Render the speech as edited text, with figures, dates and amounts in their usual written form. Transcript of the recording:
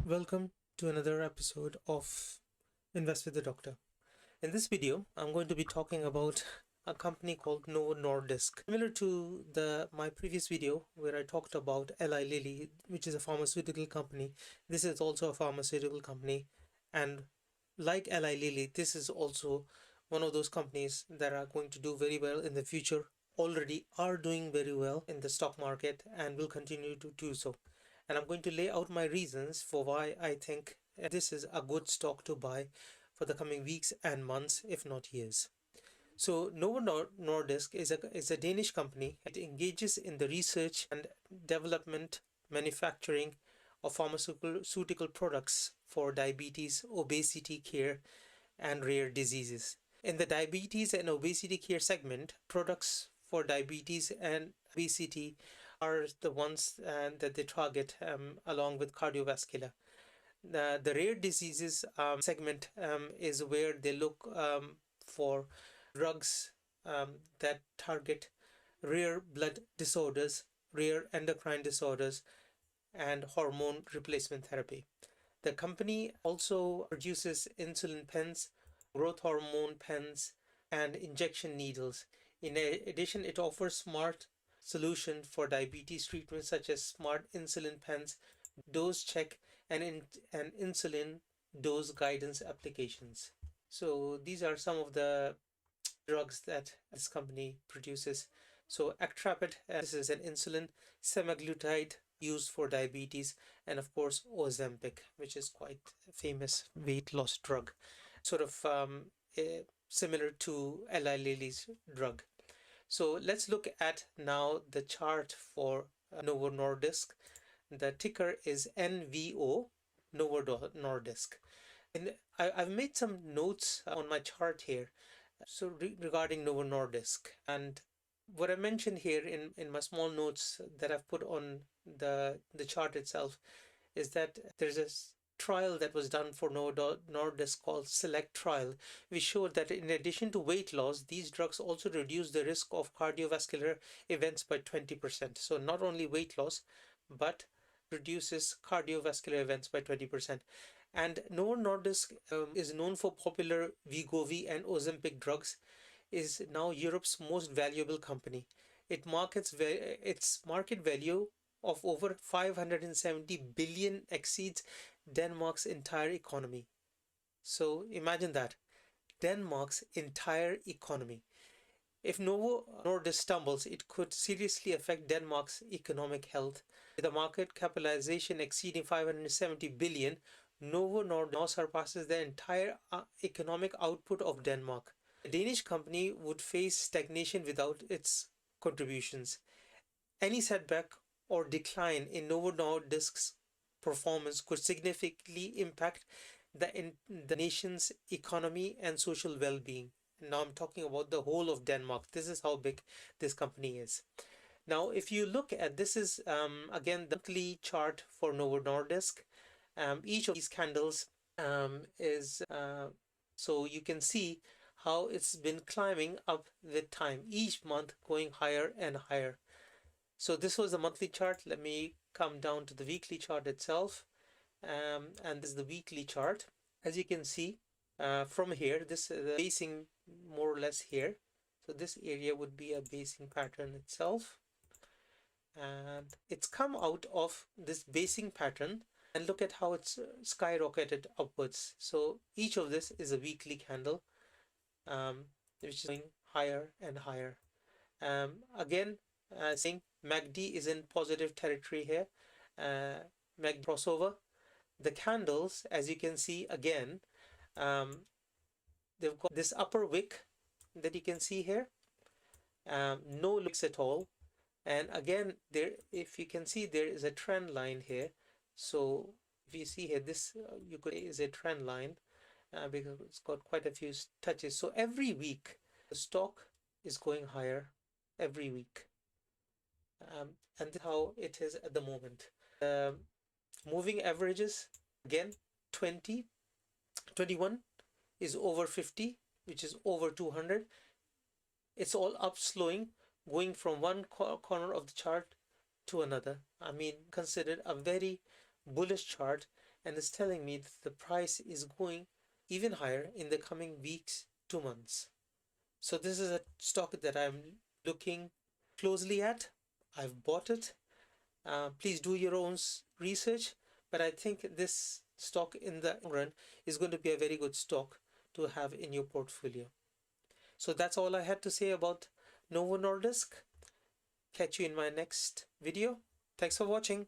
Welcome to another episode of Invest with the Doctor. In this video, I'm going to be talking about a company called Novo Nordisk. Similar to my previous video where I talked about Eli Lilly, which is a pharmaceutical company, this is also a pharmaceutical company. And like Eli Lilly, this is also one of those companies that are going to do very well in the future, already are doing very well in the stock market and will continue to do so. And I'm going to lay out my reasons for why I think this is a good stock to buy for the coming weeks and months, if not years. So Novo Nordisk is a Danish company. It engages in the research and development, manufacturing of pharmaceutical products for diabetes, obesity care, and rare diseases. In the diabetes and obesity care segment, products for diabetes and obesity are the ones that they target along with cardiovascular. The rare diseases segment is where they look for drugs that target rare blood disorders, rare endocrine disorders, and hormone replacement therapy. The company also produces insulin pens, growth hormone pens, and injection needles. In addition, it offers smart solutions for diabetes treatment such as smart insulin pens, dose check, and insulin dose guidance applications. So these are some of the drugs that this company produces. So Actrapid, this is an insulin, semaglutide used for diabetes, and of course Ozempic, which is quite a famous weight loss drug, sort of similar to Eli Lilly's drug. So let's look at now the chart for Novo Nordisk. The ticker is NVO, Novo Nordisk. And I've made some notes on my chart here. So regarding Novo Nordisk, and what I mentioned here in my small notes that I've put on the chart itself is that there's a trial that was done for Novo Nordisk called Select Trial, which showed that in addition to weight loss, these drugs also reduce the risk of cardiovascular events by 20%. So not only weight loss, but reduces cardiovascular events by 20%. And Novo Nordisk is known for popular Wegovy and Ozempic drugs, is now Europe's most valuable company. Its market value of over 570 billion exceeds Denmark's entire economy. So imagine that, Denmark's entire economy. If Novo Nordisk stumbles, it could seriously affect Denmark's economic health. With a market capitalization exceeding 570 billion, Novo Nordisk now surpasses the entire economic output of Denmark. A Danish company would face stagnation without its contributions. Any setback or decline in Novo Nordisk's performance could significantly impact the nation's economy and social well-being. Now I'm talking about the whole of Denmark. This is how big this company is. Now, if you look at this is again the monthly chart for Novo Nordisk. Each of these candles is so you can see how it's been climbing up with time, each month going higher and higher. So this was the monthly chart. Let me come down to the weekly chart itself, and this is the weekly chart. As you can see from here, this is the basing more or less here. So this area would be a basing pattern itself, and it's come out of this basing pattern, and look at how it's skyrocketed upwards. So each of this is a weekly candle, which is going higher and higher. Again, saying MACD is in positive territory here. MACD crossover. The candles, as you can see again, they've got this upper wick that you can see here. No wicks at all. And again, there, if you can see, there is a trend line here. So if you see here, this you could say is a trend line because it's got quite a few touches. So every week, the stock is going higher every week. And that's how it is at the moment. Moving averages, again, 20, 21 is over 50, which is over 200. It's all upslowing, going from one corner of the chart to another. I mean, considered a very bullish chart, and is telling me that the price is going even higher in the coming weeks to months. So this is a stock that I'm looking closely at. I've bought it. Please do your own research, but I think this stock in the long run is going to be a very good stock to have in your portfolio. So that's all I had to say about Novo Nordisk. Catch you in my next video. Thanks for watching.